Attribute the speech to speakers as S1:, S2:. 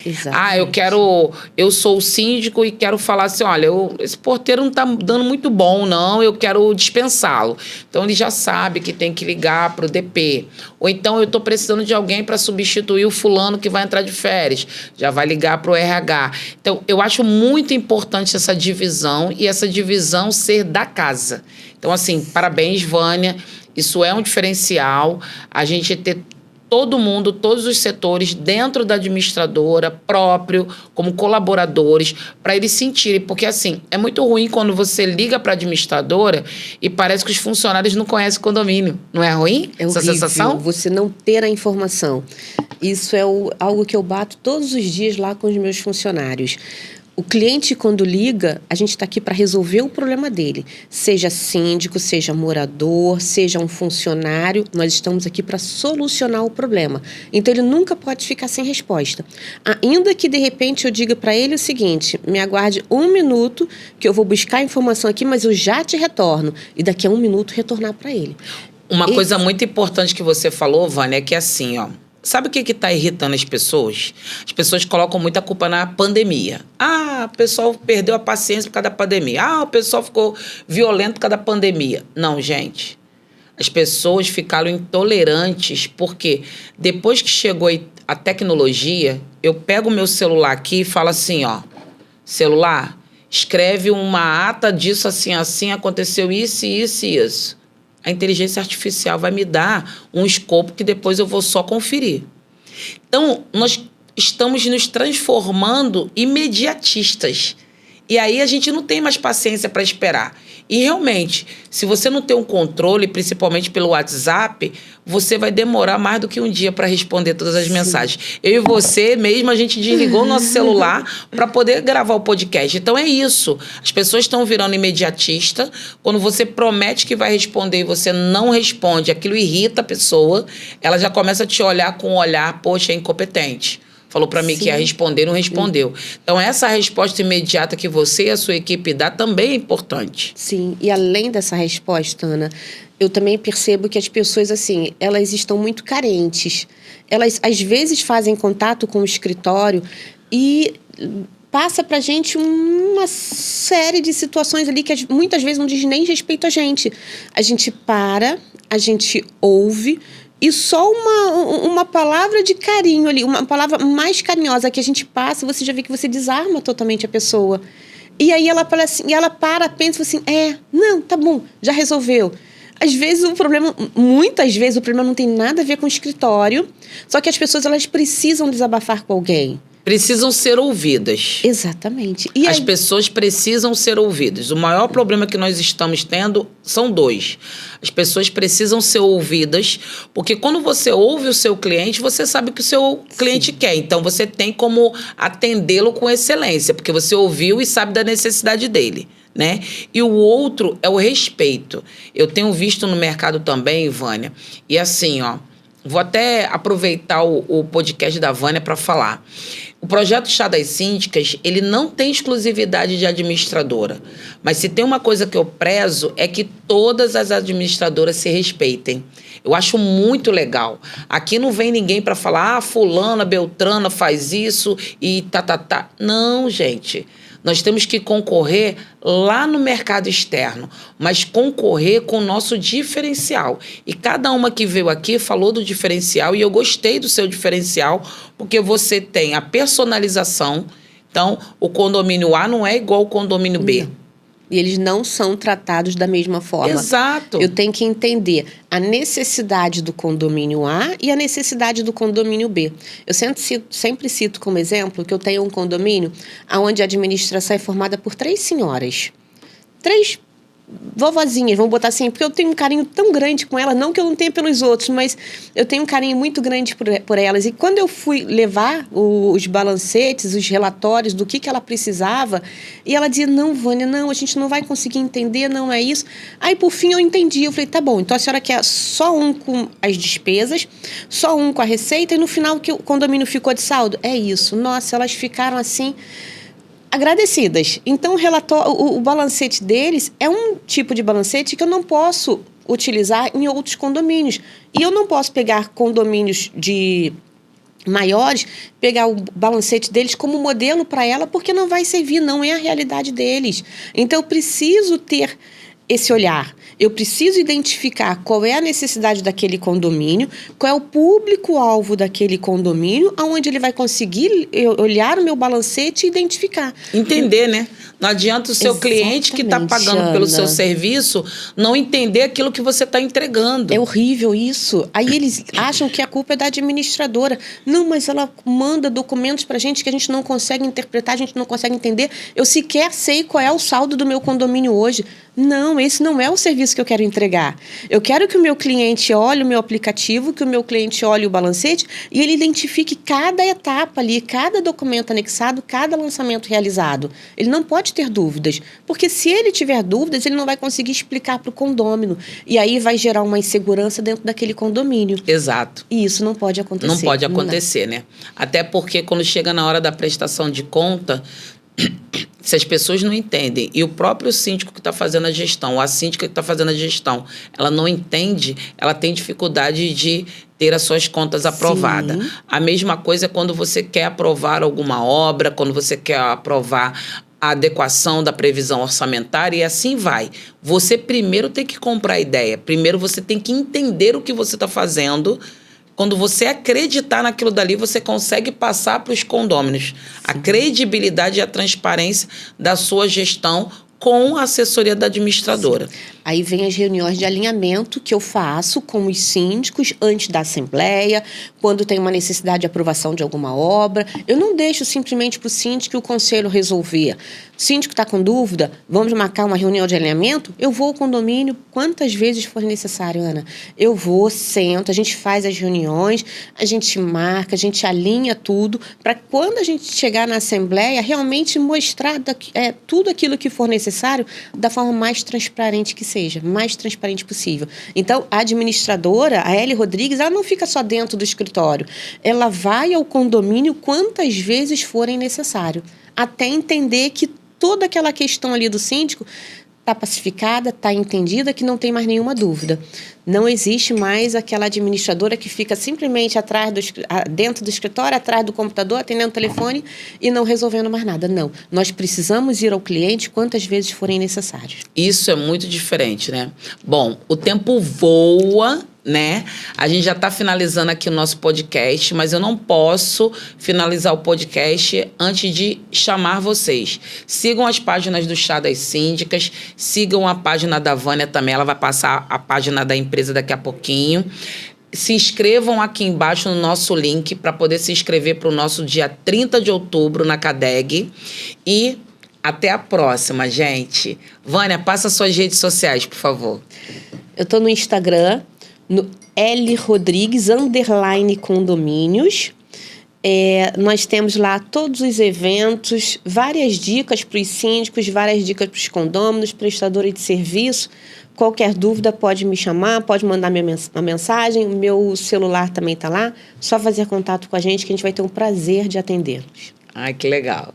S1: Exatamente.
S2: Eu sou o síndico e quero falar assim, olha, esse porteiro não está dando muito bom, não, eu quero dispensá-lo. Então, ele já sabe que tem que ligar para o DP. Ou então, eu estou precisando de alguém para substituir o fulano que vai entrar de férias. Já vai ligar para o RH. Então, eu acho muito importante essa divisão e essa divisão ser da casa. Então, assim, parabéns, Vânia. Isso é um diferencial. A gente ter todo mundo, todos os setores dentro da administradora, próprio, como colaboradores, para eles sentirem. Porque, assim, é muito ruim quando você liga para a administradora e parece que os funcionários não conhecem o condomínio. Não é ruim essa sensação?
S1: Você não ter a informação. Isso é algo que eu bato todos os dias lá com os meus funcionários. O cliente, quando liga, a gente está aqui para resolver o problema dele. Seja síndico, seja morador, seja um funcionário, nós estamos aqui para solucionar o problema. Então, ele nunca pode ficar sem resposta. Ainda que, de repente, eu diga para ele o seguinte, me aguarde 1 minuto, que eu vou buscar a informação aqui, mas eu já te retorno. E daqui a 1 minuto, retornar para ele.
S2: Uma coisa muito importante que você falou, Vânia, é que assim, ó, sabe o que está irritando as pessoas? As pessoas colocam muita culpa na pandemia. O pessoal perdeu a paciência por causa da pandemia. O pessoal ficou violento por causa da pandemia. Não, gente. As pessoas ficaram intolerantes porque depois que chegou a tecnologia, eu pego o meu celular aqui e falo assim, ó, celular, escreve uma ata disso assim, assim, aconteceu isso, isso e isso. A inteligência artificial vai me dar um escopo que depois eu vou só conferir. Então, nós estamos nos transformando imediatistas. E aí a gente não tem mais paciência para esperar. E realmente, se você não tem um controle, principalmente pelo WhatsApp, você vai demorar mais do que um dia para responder todas as mensagens. Eu e você mesmo, a gente desligou o nosso celular para poder gravar o podcast. Então é isso. As pessoas estão virando imediatista. Quando você promete que vai responder e você não responde, aquilo irrita a pessoa, ela já começa a te olhar com um olhar, poxa, é incompetente. Falou para mim que ia responder, não respondeu. Então, essa resposta imediata que você e a sua equipe dá também é importante.
S1: Sim, e além dessa resposta, Ana, eu também percebo que as pessoas, assim, elas estão muito carentes. Elas, às vezes, fazem contato com o escritório e passa para a gente uma série de situações ali que muitas vezes não diz nem respeito a gente. A gente para, a gente ouve, e só uma palavra de carinho ali, uma palavra mais carinhosa que a gente passa, você já vê que você desarma totalmente a pessoa. E aí ela fala assim, e ela pensa assim, não, tá bom, já resolveu. Às vezes muitas vezes o problema não tem nada a ver com o escritório, só que as pessoas elas precisam desabafar com alguém.
S2: Precisam ser ouvidas.
S1: Exatamente.
S2: As pessoas precisam ser ouvidas. O maior problema que nós estamos tendo são 2. As pessoas precisam ser ouvidas, porque quando você ouve o seu cliente, você sabe o que o seu cliente quer. Então, você tem como atendê-lo com excelência, porque você ouviu e sabe da necessidade dele, né? E o outro é o respeito. Eu tenho visto no mercado também, Vânia, e assim, ó, vou até aproveitar o podcast da Vânia para falar. O projeto Chá das Síndicas, ele não tem exclusividade de administradora. Mas se tem uma coisa que eu prezo é que todas as administradoras se respeitem. Eu acho muito legal. Aqui não vem ninguém para falar, fulana, beltrana faz isso e tá. Não, gente. Nós temos que concorrer lá no mercado externo, mas concorrer com o nosso diferencial. E cada uma que veio aqui falou do diferencial e eu gostei do seu diferencial, porque você tem a personalização. Então, o condomínio A não é igual ao condomínio B.
S1: Não. E eles não são tratados da mesma forma.
S2: Exato.
S1: Eu tenho que entender a necessidade do condomínio A e a necessidade do condomínio B. Eu sempre cito como exemplo que eu tenho um condomínio onde a administração é formada por 3 senhoras. 3 vovozinhas, vamos botar assim, porque eu tenho um carinho tão grande com elas, não que eu não tenha pelos outros, mas eu tenho um carinho muito grande por elas. E quando eu fui levar os balancetes, os relatórios do que ela precisava, e ela dizia, não, Vânia, não, a gente não vai conseguir entender, não é isso. Aí, por fim, eu entendi. Eu falei, tá bom, então a senhora quer só um com as despesas, só um com a receita, e no final que o condomínio ficou de saldo? É isso. Nossa, elas ficaram assim agradecidas. Então, o balancete deles é um tipo de balancete que eu não posso utilizar em outros condomínios. E eu não posso pegar condomínios de maiores, pegar o balancete deles como modelo para ela, porque não vai servir, não é a realidade deles. Então, eu preciso ter esse olhar. Eu preciso identificar qual é a necessidade daquele condomínio, qual é o público-alvo daquele condomínio, onde ele vai conseguir olhar o meu balancete e identificar.
S2: Entender, né? Não adianta o seu cliente que está pagando pelo seu serviço não entender aquilo que você está entregando.
S1: É horrível isso. Aí eles acham que a culpa é da administradora. Não, mas ela manda documentos para a gente que a gente não consegue interpretar, a gente não consegue entender. Eu sequer sei qual é o saldo do meu condomínio hoje. Não, esse não é o serviço que eu quero entregar. Eu quero que o meu cliente olhe o meu aplicativo, que o meu cliente olhe o balancete e ele identifique cada etapa ali, cada documento anexado, cada lançamento realizado. Ele não pode ter dúvidas, porque se ele tiver dúvidas, ele não vai conseguir explicar para o condômino. E aí vai gerar uma insegurança dentro daquele condomínio.
S2: Exato.
S1: E isso não pode acontecer.
S2: Não pode acontecer, né? Até porque quando chega na hora da prestação de conta, se as pessoas não entendem, e o próprio síndico que está fazendo a gestão, a síndica que está fazendo a gestão, ela não entende, ela tem dificuldade de ter as suas contas aprovadas. Sim. A mesma coisa é quando você quer aprovar alguma obra, quando você quer aprovar a adequação da previsão orçamentária e assim vai. Você primeiro tem que comprar a ideia, primeiro você tem que entender o que você está fazendo. Quando você acreditar naquilo dali, você consegue passar para os condôminos a credibilidade e a transparência da sua gestão com a assessoria da administradora.
S1: Sim. Aí vem as reuniões de alinhamento que eu faço com os síndicos antes da assembleia, quando tem uma necessidade de aprovação de alguma obra. Eu não deixo simplesmente para o síndico e o conselho resolver. O síndico está com dúvida, vamos marcar uma reunião de alinhamento? Eu vou ao condomínio quantas vezes for necessário, Ana. Eu vou, sento, a gente faz as reuniões, a gente marca, a gente alinha tudo, para quando a gente chegar na assembleia, realmente mostrar tudo aquilo que for necessário da forma mais transparente que seja, mais transparente possível. Então, a administradora, a Eli Rodrigues, ela não fica só dentro do escritório. Ela vai ao condomínio quantas vezes forem necessário, até entender que toda aquela questão ali do síndico está pacificada, está entendida, que não tem mais nenhuma dúvida. Não existe mais aquela administradora que fica simplesmente dentro do escritório, atrás do computador, atendendo o telefone e não resolvendo mais nada. Não. Nós precisamos ir ao cliente quantas vezes forem necessários.
S2: Isso é muito diferente, né? Bom, o tempo voa, né? A gente já está finalizando aqui o nosso podcast, mas eu não posso finalizar o podcast antes de chamar vocês. Sigam as páginas do Chá das Síndicas, sigam a página da Vânia também, ela vai passar a página da empresa daqui a pouquinho. Se inscrevam aqui embaixo no nosso link para poder se inscrever para o nosso dia 30 de outubro na CADEG. E até a próxima, gente. Vânia, passa suas redes sociais, por favor.
S1: Eu estou no Instagram, no L Rodrigues _condomínios. Nós temos lá todos os eventos, várias dicas para os síndicos, várias dicas para os condôminos, prestadores de serviço. Qualquer dúvida pode me chamar, pode mandar uma mensagem, o meu celular também está lá. Só fazer contato com a gente que a gente vai ter um prazer de atendê-los.
S2: Ai, que legal.